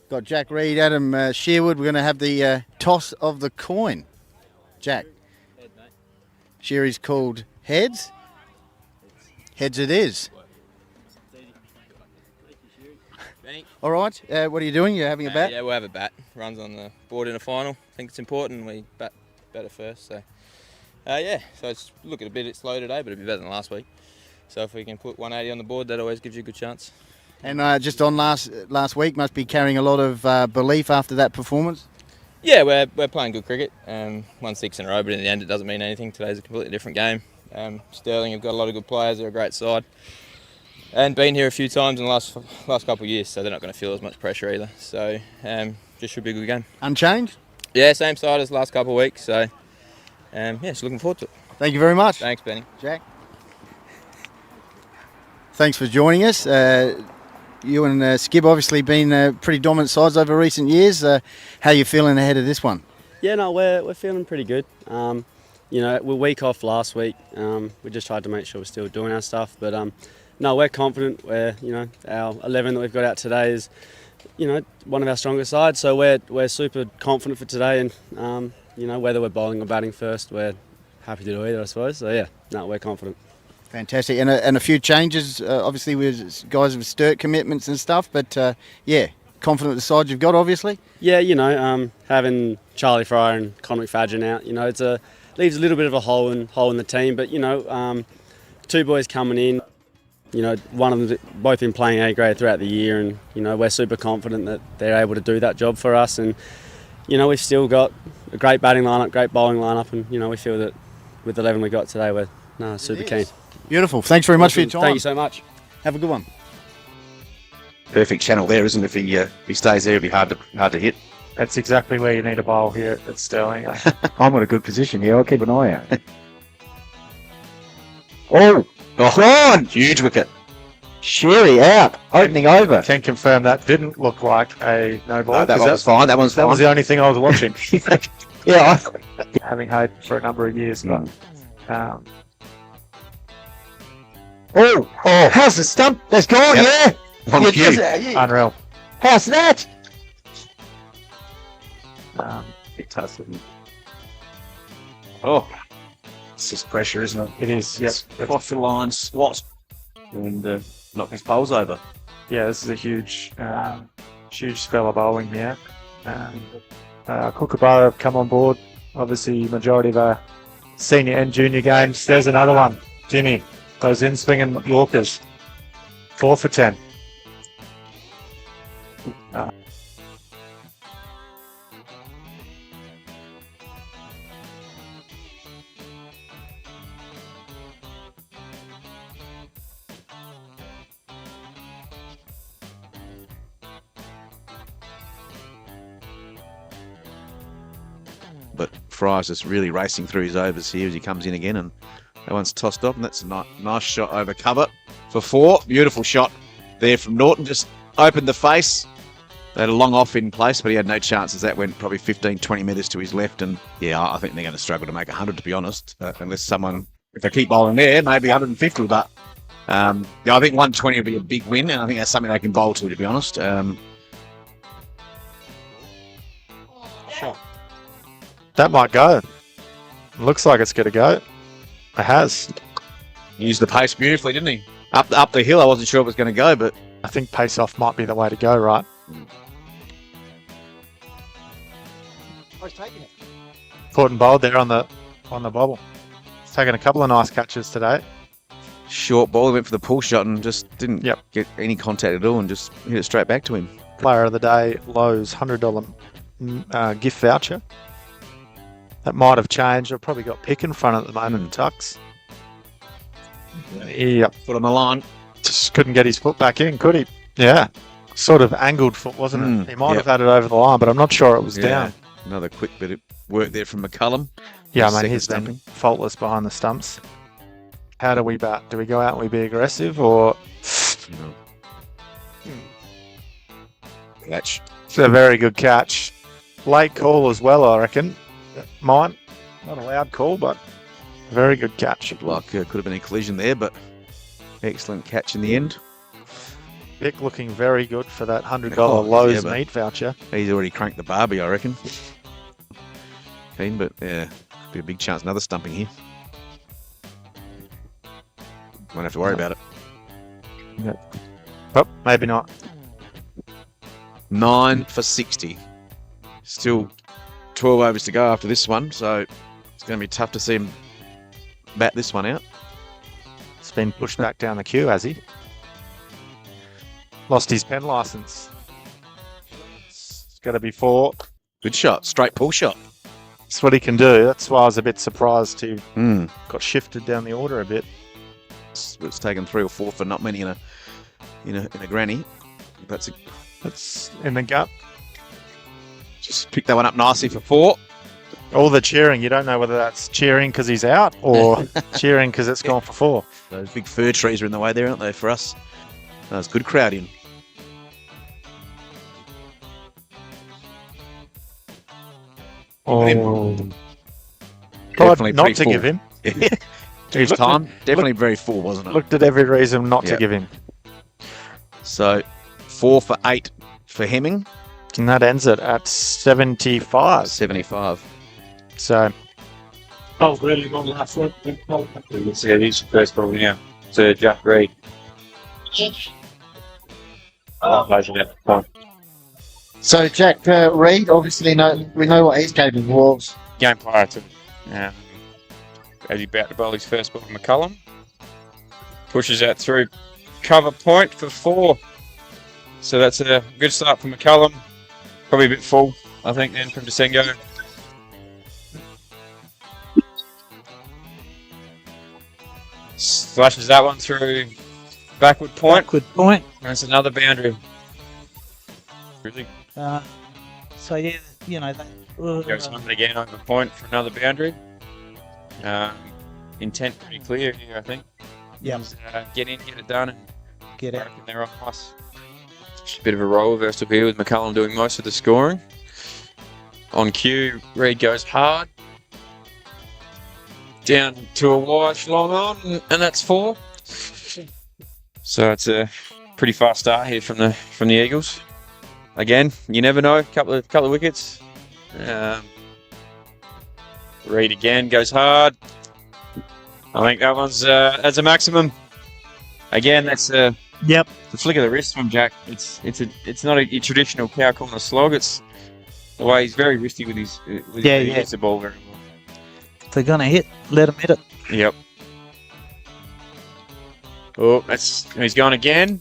Got Jack Reed, Adam Sherwood. We're going to have the toss of the coin. Jack. Head, mate. Sherry's called heads. Heads it is. All right. What are you doing? You're having a bat? Yeah, we'll have a bat. Runs on the board in a final. I think it's important we bat better first. So, so it's looking a bit slow today, but it'll be better than last week. So if we can put 180 on the board, that always gives you a good chance. And just on last week, must be carrying a lot of belief after that performance. Yeah, we're playing good cricket. Won 6 in a row, but in the end, it doesn't mean anything. Today's a completely different game. Stirling have got a lot of good players. They're a great side, and been here a few times in the last couple of years, so they're not going to feel as much pressure either. So just should be a good game. Unchanged? Yeah, same side as the last couple of weeks. So just looking forward to it. Thank you very much. Thanks, Benny. Jack. Thanks for joining us. You and Skib obviously been pretty dominant sides over recent years. How are you feeling ahead of this one? Yeah, no, we're feeling pretty good. We're week off last week. We just tried to make sure we're still doing our stuff, but no, we're confident. Our 11 that we've got out today is, one of our strongest sides. So we're super confident for today, and whether we're bowling or batting first, we're happy to do either, I suppose. So yeah, no, we're confident. Fantastic, and a few changes, obviously with guys with Sturt commitments and stuff. But confident with the side you've got, obviously. Yeah, having Charlie Fryer and Conor McFadden out, leaves a little bit of a hole in the team. But two boys coming in, one of them both been playing A grade throughout the year, and we're super confident that they're able to do that job for us. And we've still got a great batting lineup, great bowling lineup, and we feel that with the 11 we got today, we're super keen. Beautiful. Thanks very much for your time. Thank you so much. Have a good one. Perfect channel there, isn't it? If he stays there, it'll be hard to hit. That's exactly where you need a bowl here at Stirling. I'm in a good position here. I'll keep an eye out. Oh, huge wicket. Sherry out, opening over. Can confirm that didn't look like a no ball. That one was fine. That one's fine. That was the only thing I was watching. Yeah. Having had for a number of years, but. How's the stump? That's gone, Yep. yeah. On Yeah, cue. yeah. Unreal. How's that? Bit tough. Oh, it's just pressure, isn't it? It is, yep. Off the line, swat, and knock his poles over. Yeah, this is a huge spell of bowling here. Kookaburra have come on board. Obviously, majority of our senior and junior games. There's another one. Jimmy goes in swinging Yorkers. 4 for 10. But Fry's just really racing through his overs here as he comes in again, and that one's tossed off, and that's a nice shot over cover for 4. Beautiful shot there from Norton, just opened the face. They had a long off in place, but he had no chances. That went probably 15-20 metres to his left, and yeah, I think they're going to struggle to make 100, to be honest, unless if they keep bowling there, maybe 150, but I think 120 will be a big win, and I think that's something they can bowl to be honest. Sure. That might go. Looks like it's going to go. It has. Used the pace beautifully, didn't he? Up the hill, I wasn't sure it was going to go, but I think pace off might be the way to go, right? Caught and bowled there on the bobble. He's taken a couple of nice catches today. Short ball, he went for the pull shot and just didn't get any contact at all and just hit it straight back to him. Player of the day, Lowe's $100 gift voucher. That might have changed. I've probably got Pick in front at the moment and Tux. Yep. Foot on the line. Just couldn't get his foot back in, could he? Yeah. Sort of angled foot, wasn't it? He might have had it over the line, but I'm not sure it was down. Another quick bit of work there from McCullum. Yeah, I mean, he's been faultless behind the stumps. How do we bat? Do we go out and we be aggressive or... Catch. It's a very good catch. Late call as well, I reckon. Mine. Not a loud call, but very good catch. Like could have been a collision there, but excellent catch in the end. Vic looking very good for that $100 Oh, Lowe's yeah, but- meat voucher. He's already cranked the barbie, I reckon. Keen, but yeah, could be a big chance. Another stumping here. Won't have to worry about it. Oh, maybe not. 9 for 60. Still 12 overs to go after this one, so it's going to be tough to see him bat this one out. It's been pushed back down the queue, has he? Lost his pen license. It's got to be 4. Good shot, straight pull shot. That's what he can do. That's why I was a bit surprised he Mm. got shifted down the order a bit. It's taken 3 or 4 for not many in a granny. That's That's in the gut. just picked that one up nicely for 4. All the cheering, you don't know whether that's cheering because he's out or cheering because it's gone for 4. Those big fir trees are in the way there, aren't they, for us? That was good crowding. Oh. Definitely Not pretty to full. give him. His looked time, definitely very full, wasn't it? Looked at every reason not to Yep. give him. So 4 for 8 for Hemming, And that ends it at 75. 75. So Oh, really good last one. Let's see, he's first ball now. So Jack Reed. Oh, pleasure there. So Jack Reed, obviously we know what he's capable of. Game prior to as he about to bowl his first ball to McCullum. Pushes that through cover point for 4. So that's a good start for McCullum. Probably a bit full, I think, then from Desengo. Slashes that one through backward point. Backward point. That's another boundary. Really So yeah, you know that. goes on again over point for another boundary. Intent pretty clear here, I think. Yep. Just, get in, get it done, and Get I out. reckon they're on us. Just a bit of a role reversal here with McCullum doing most of the scoring. On cue, Reed goes hard. Down to a wash, long on, and that's 4. So it's a pretty fast start here from the Eagles. Again, you never know. Couple of wickets. Reed again goes hard. I think that one's as a maximum. Again, that's the Yep. flick of the wrist from Jack. It's not a traditional cow corner slog. It's the way he's very risky with his Yeah, he yeah. hits the ball very well. If they're gonna hit, let them hit it. Yep. Oh, he's gone again.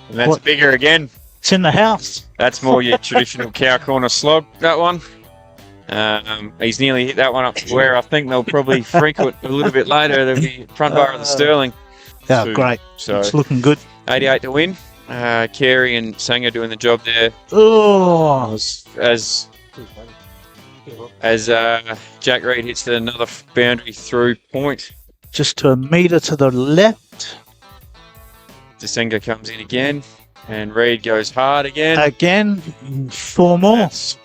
And that's What? bigger again. It's in the house. That's more your traditional cow corner slog, that one. He's nearly hit that one up to where I think they'll probably frequent a little bit later. They'll be front bar of the Stirling. Oh, Two. great. So It's looking good. 88 to win. Carey and Sanger doing the job there. Oh, As Jack Reed hits another boundary through point. just a metre to the left. Desenga comes in again. And Reed goes hard again. Again, 4 more. That's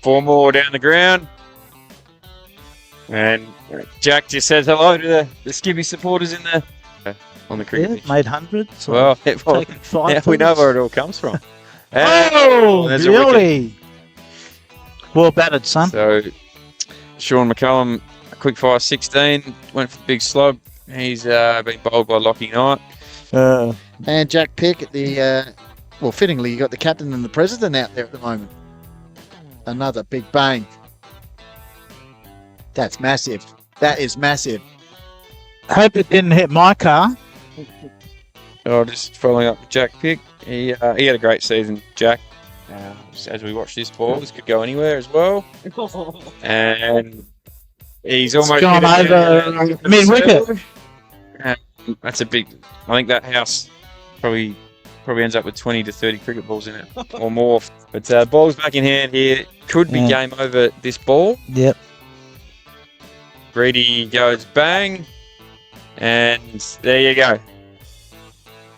4 more down the ground. And Jack just says hello to the Skippy supporters in the on the Yeah, cricket pitch. made hundreds. Well, taken 5. now we know where it all comes from. Oh, there's a wicket. really? Well batted, son. So Sean McCullum, a quick fire 16, went for the big slog. He's been bowled by Lockie Knight. And Jack Pick, fittingly, you got the captain and the president out there at the moment. Another big bang. That's massive. That is massive. Hope it didn't hit my car. Just following up with Jack Pick. He had a great season, Jack. As we watch this ball, this could go anywhere as well. And he's almost gone hit it over down the mid-wicket. circle. That's a big. I think that house probably ends up with 20 to 30 cricket balls in it or more. But ball's back in hand here. Could be Yeah. game over this ball. Yep. Greedy goes bang. And there you go.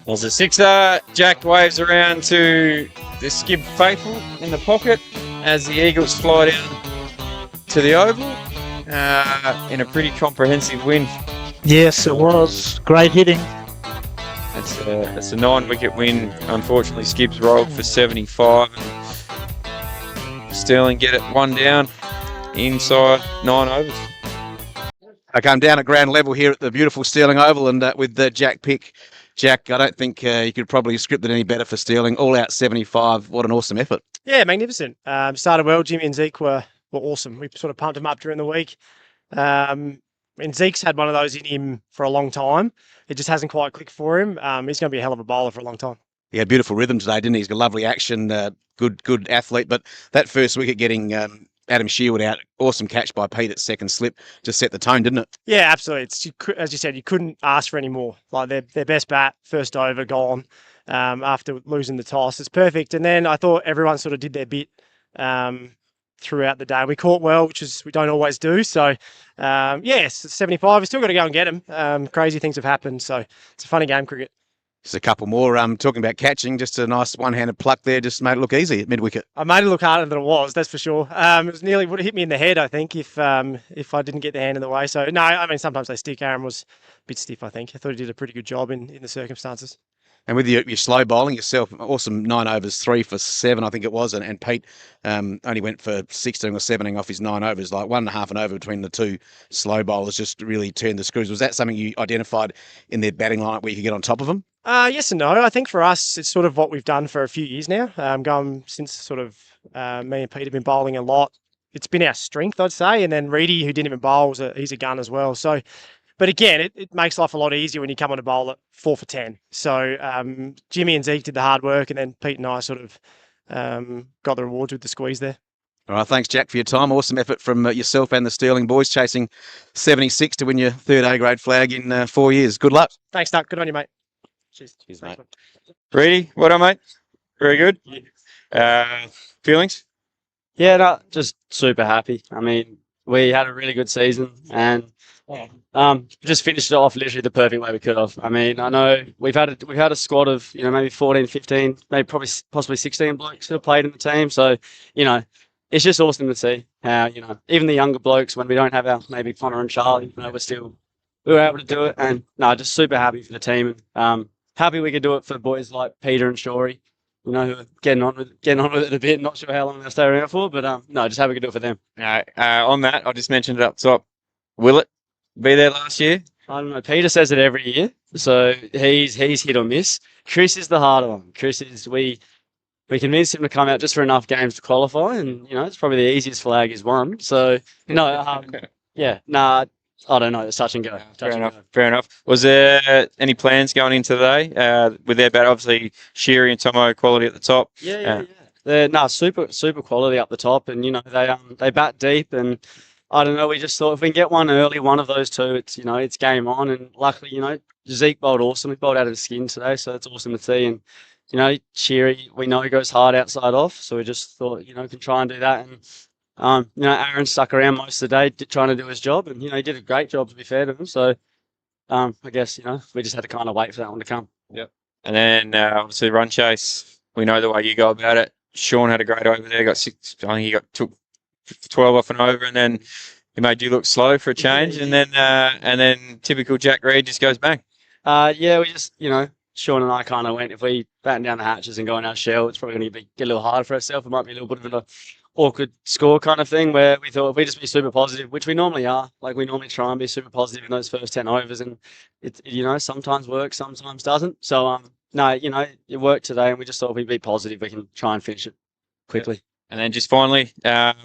There's a 6er. Jack waves around to the Skib faithful in the pocket as the Eagles fly down to the Oval in a pretty comprehensive win. Yes, it was. Great hitting. That's That's a 9-wicket win. Unfortunately, Skibbs rolled for 75. And Stirling get it 1 down inside 9 overs. Okay, I'm down at ground level here at the beautiful Stirling Oval, and with Jack Pick. Jack, I don't think you could probably have scripted any better for Stirling. All out 75. What an awesome effort. Yeah, magnificent. Started well. Jimmy and Zeke were awesome. We sort of pumped them up during the week. And Zeke's had one of those in him for a long time. It just hasn't quite clicked for him. He's going to be a hell of a bowler for a long time. He had beautiful rhythm today, didn't he? He's got lovely action, good athlete. But that first wicket getting Adam Shearwood out, awesome catch by Pete at second slip, just set the tone, didn't it? Yeah, absolutely. As you said, you couldn't ask for any more. Like their best bat, first over, gone after losing the toss. It's perfect. And then I thought everyone sort of did their bit throughout the day. We caught well, which is we don't always do. So, yes, 75. We still got to go and get them. Crazy things have happened. So it's a funny game, cricket. Just a couple more. Talking about catching, just a nice one-handed pluck there, just made it look easy at mid-wicket. I made it look harder than it was, that's for sure. It was nearly would have hit me in the head, I think, if I didn't get the hand in the way. So no, I mean sometimes they stick. Aaron was a bit stiff, I think. I thought he did a pretty good job in the circumstances. And with your slow bowling yourself, awesome 9 overs, 3 for 7, I think it was. And Pete only went for 16 or 17 off his 9 overs, like 1.5 an over between the two slow bowlers, just really turned the screws. Was that something you identified in their batting lineup where you could get on top of them? Yes and no. I think for us, it's sort of what we've done for a few years now. Going since sort of me and Pete have been bowling a lot. It's been our strength, I'd say. And then Reedy, who didn't even bowl, he's a gun as well. So, but again, it makes life a lot easier when you come on a bowl at 4 for 10. So Jimmy and Zeke did the hard work, and then Pete and I sort of got the rewards with the squeeze there. All right, thanks, Jack, for your time. Awesome effort from yourself and the Stirling boys, chasing 76 to win your third A-grade flag in 4 years. Good luck. Thanks, Doug. Good on you, mate. Cheers. Cheers, mate. Reedy, what on, mate? Very good. Feelings? Yeah, no, just super happy. I mean, we had a really good season and just finished it off literally the perfect way we could have. I mean, I know we've had a squad of, maybe 14, 15, maybe possibly 16 blokes that have played in the team. So, it's just awesome to see how, even the younger blokes, when we don't have our maybe Connor and Charlie, we were able to do it. And no, just super happy for the team. Happy we could do it for boys like Peter and Shorey, who are getting on with it a bit. Not sure how long they'll stay around for, but no, just happy we could do it for them. On that, I just mentioned it up top. Will it be there last year? I don't know. Peter says it every year, so he's hit on this. Chris is the harder one. Chris is we convinced him to come out just for enough games to qualify, and it's probably the easiest flag he's won. So no, yeah, nah. I don't know. It's touch and go. Fair enough. Was there any plans going in today with their bat? Obviously, Sheary and Tomo quality at the top. Yeah. They're super quality up the top, and they bat deep. And I don't know. We just thought if we can get one early, one of those two, it's it's game on. And luckily, Zeke bowled awesome. He bowled out of the skin today, so it's awesome to see. And Sheary, we know he goes hard outside off, so we just thought can try and do that. And Aaron stuck around most of the day trying to do his job, and he did a great job, to be fair to him. So I guess we just had to kind of wait for that one to come. Yep. And then obviously run chase. We know the way you go about it. Sean had a great over there. Got 6. I think he took 12 off and over, and then he made you look slow for a change. And then typical Jack Reed just goes bang. Yeah, we just Sean and I kind of went, if we batten down the hatches and go in our shell, it's probably going to get a little harder for ourselves. It might be a little bit of an awkward score kind of thing, where we thought if we just be super positive, which we normally are, like we normally try and be super positive in those first 10 overs, and it sometimes works, sometimes doesn't. So no, it worked today, and we just thought if we be positive, we can try and finish it quickly. And then just finally, you got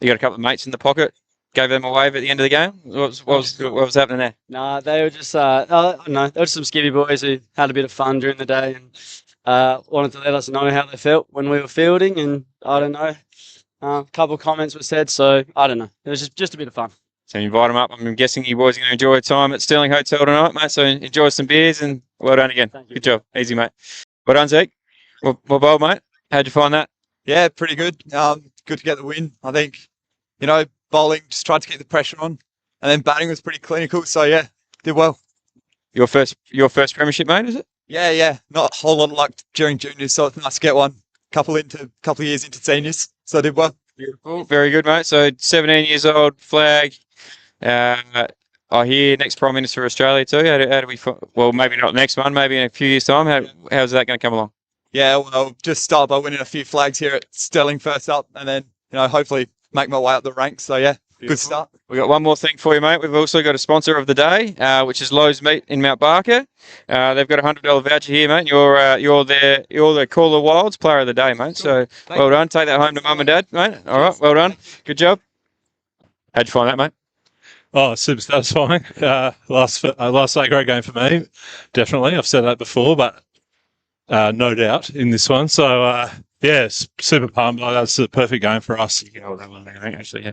a couple of mates in the pocket. Gave them a wave at the end of the game. What was happening there? Nah, they were just there were some skivvy boys who had a bit of fun during the day and wanted to let us know how they felt when we were fielding, and I don't know. A couple of comments were said, so I don't know. It was just a bit of fun. So you invite them up. I'm guessing you boys are going to enjoy time at Stirling Hotel tonight, mate. So enjoy some beers, and well done again. Good job. Easy, mate. Well done, Zeke. Well bowled, mate. How'd you find that? Yeah, pretty good. Good to get the win. I think, bowling, just tried to keep the pressure on, and then batting was pretty clinical. So yeah, did well. Your first premiership, mate, is it? Yeah. Not a whole lot of luck during juniors, so it's nice to get one. Couple of years into seniors, so I did well. Beautiful, very good, mate. So 17 years old, flag. I hear next Prime Minister of Australia too. How do we? Well, maybe not next one. Maybe in a few years' time. How's that going to come along? Yeah, well, just start by winning a few flags here at Stirling first up, and then hopefully make my way up the ranks. So yeah, good start. We've got one more thing for you, mate. We've also got a sponsor of the day, which is Lowe's Meat in Mount Barker. They've got a $100 voucher here, mate. You're the Call of Wilds player of the day, mate. So well done. Take that home to mum and dad, mate. All right, well done. Good job. How'd you find that, mate? Oh, super satisfying. Last night, great game for me. Definitely. I've said that before, but no doubt in this one. So, super pumped. That's the perfect game for us. You can hold that one, I think, actually, yeah.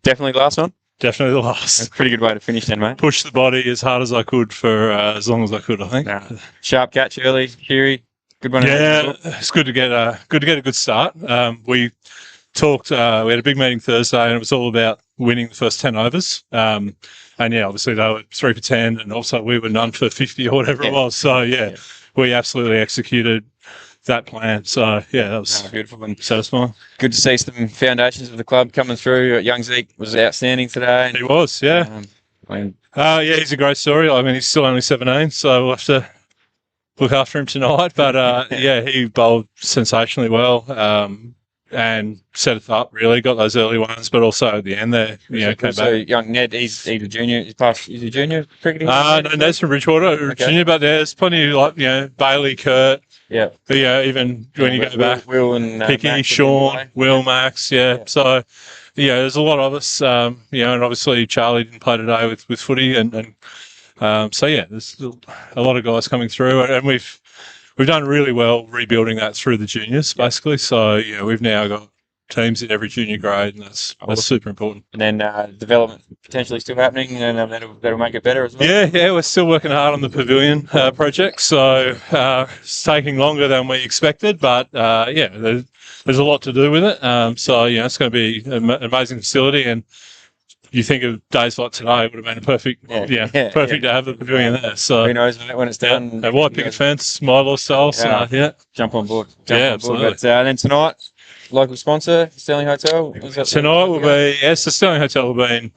Definitely the last one? Definitely the last. That's a pretty good way to finish then, mate. Push the body as hard as I could for as long as I could, I think. Sharp catch early, Kiri. Good one. Yeah, it's good to get a good start. We talked. We had a big meeting Thursday, and it was all about winning the first 10 overs. And yeah, obviously they were 3 for 10, and also we were none for 50 or whatever it was. So yeah, we absolutely executed that plan. So yeah, that was beautiful and satisfying. Good to see some foundations of the club coming through. Young Zeke was outstanding today. He was, yeah. He's a great story. I mean, he's still only 17, so we'll have to look after him tonight. But he bowled sensationally well. And set it up really, got those early ones, but also at the end there, came back. Young Ned, he's a junior. He's a junior cricketing. No, Ned's from Bridgewater, junior, but there's plenty like Bailey, Kurt. Yeah. But even when you go back, Will and Picky, Max Sean, Will, Max, So there's a lot of us. And obviously Charlie didn't play today with footy, and there's a lot of guys coming through, and we've done really well rebuilding that through the juniors, basically. So, we've now got teams in every junior grade, and that's super important. And then development potentially still happening, and that'll make it better as well. Yeah, we're still working hard on the pavilion project. So it's taking longer than we expected, but there's a lot to do with it. It's going to be an amazing facility, and you think of days like today, it would have been perfect to have the pavilion there. So who knows when it's done? A white picket fence, my law style. So jump on board. Absolutely. But then tonight, local sponsor, Stirling Hotel. Tonight will be the Stirling Hotel will be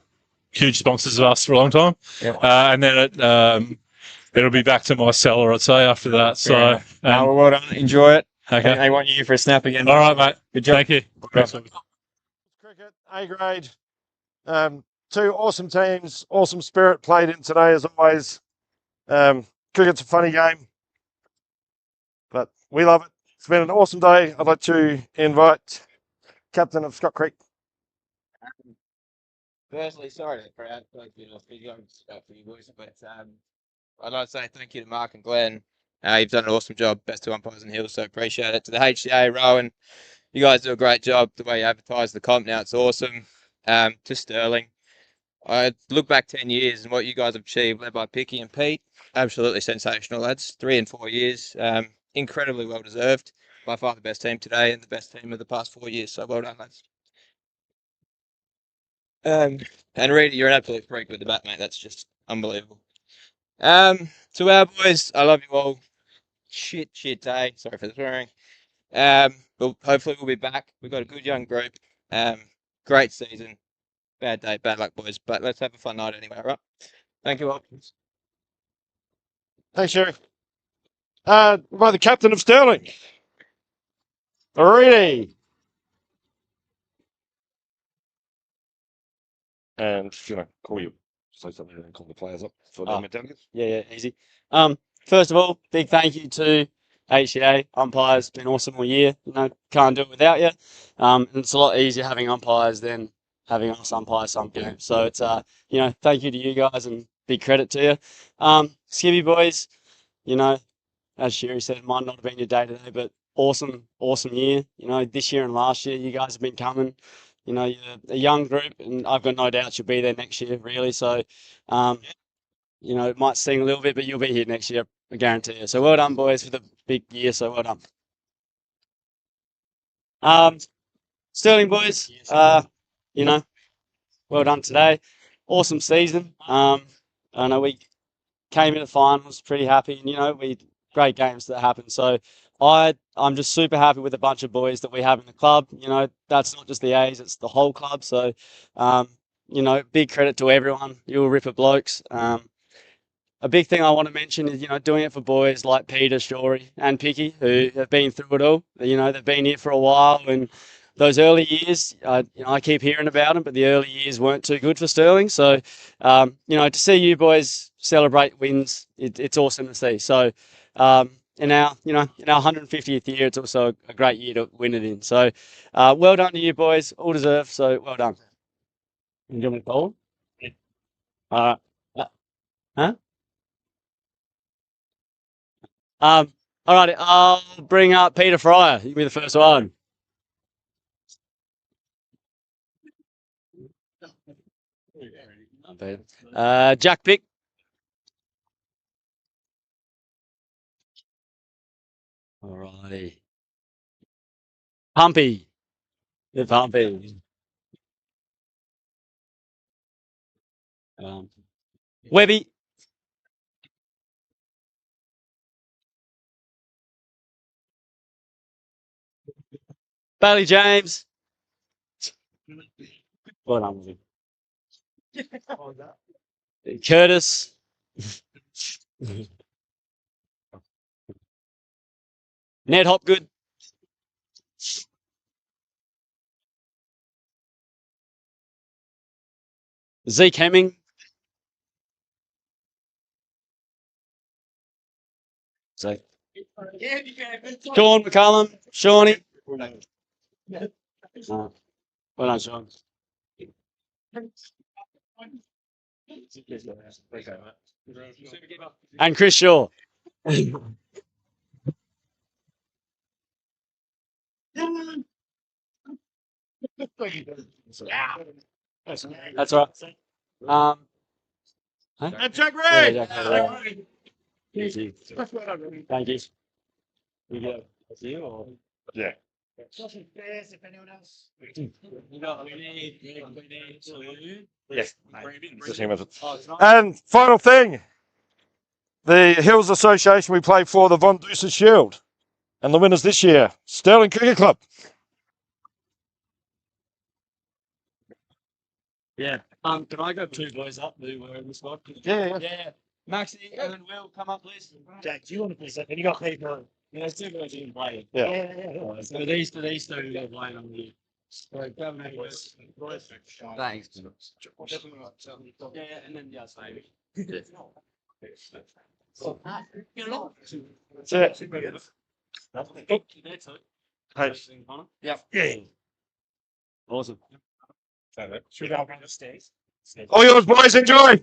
huge sponsors of us for a long time, and then it'll be back to my cellar, I'd say, after that. So well done. Enjoy it. Okay. They want you for a snap again. All right, mate. Good job. Thank you. Cricket, A grade. Two awesome teams, awesome spirit played in today as always. Cricket's a funny game, but we love it. It's been an awesome day. I'd like to invite captain of Scott Creek. Firstly, sorry to crowd, for you boys, but I'd like to say thank you to Mark and Glenn. You've done an awesome job, best two umpires in Hills, so appreciate it. To the HCA, Rowan, you guys do a great job. The way you advertise the comp now, it's awesome. To Stirling, I look back 10 years and what you guys have achieved, led by Picky and Pete. Absolutely sensational, lads. 3 and 4 years. Incredibly well deserved. By far the best team today and the best team of the past 4 years. So well done, lads. And Reedy, you're an absolute freak with the bat, mate. That's just unbelievable. To our boys, I love you all. Shit day. Sorry for the swearing. But hopefully we'll be back. We've got a good young group. Great season. Bad day, bad luck, boys. But let's have a fun night anyway, right? Thank you all. Thanks, Sherry. By the captain of Stirling. Reedy. And call you, say something and then call the players up for them medallions. Yeah, easy. First of all, big thank you to HCA umpires. Been awesome all year. Can't do it without you. And it's a lot easier having umpires than having us umpire some games. So it's thank you to you guys and big credit to you. Skibby boys, as Sherry said, it might not have been your day today, but awesome year. This year and last year, you guys have been coming. You're a young group, and I've got no doubt you'll be there next year, really. So, it might sting a little bit, but you'll be here next year, I guarantee you. So well done, boys, for the big year. So well done. Stirling boys, well done today. Awesome season. I know we came in the finals pretty happy, and, we great games that happened. So I'm just super happy with the bunch of boys that we have in the club. That's not just the A's, it's the whole club. So, you know, big credit to everyone. You were Ripper blokes. A big thing I want to mention is, you know, doing it for boys like Peter, Shorey, and Picky, who have been through it all. You know, they've been here for a while, and those early years, you know, I keep hearing about them, but the early years weren't too good for Stirling. So, you know, to see you boys celebrate wins, it's awesome to see. So, in our, you know, in our 150th year, it's also a great year to win it in. So, well done to you boys, all deserved. So, well done. You want me to call? Huh? All right, I'll bring up Peter Fryer. You can be the first one. Jack Pick. All righty. Pumpy. The Pumpy. Webby. Bailey James. Well done. Curtis. Ned Hopgood. Zeke Hemming. Zeke. Sean McCullum. Shawnee. Well done, Sean. And Chris Shaw. That's right. And Jack Yeah, Ray! Jack Ray. Thank you. Thank you. You go. That's you or? Yeah. Yes. And final thing, the Hills Association we played for, the Von Deuces Shield. And the winners this year, Stirling Cricket Club. Yeah. Can I go 2 boys up who were in the squad? Yeah. Maxie and Will, come up, please. Jack, do you want to play second? You got paid for it. Yeah, there's 2 boys who can play. Yeah. So these 2 who are playing on the. So go and have Thanks. Yeah, and then yes, maybe. That's it. Yeah. Awesome. All yours, boys. Enjoy.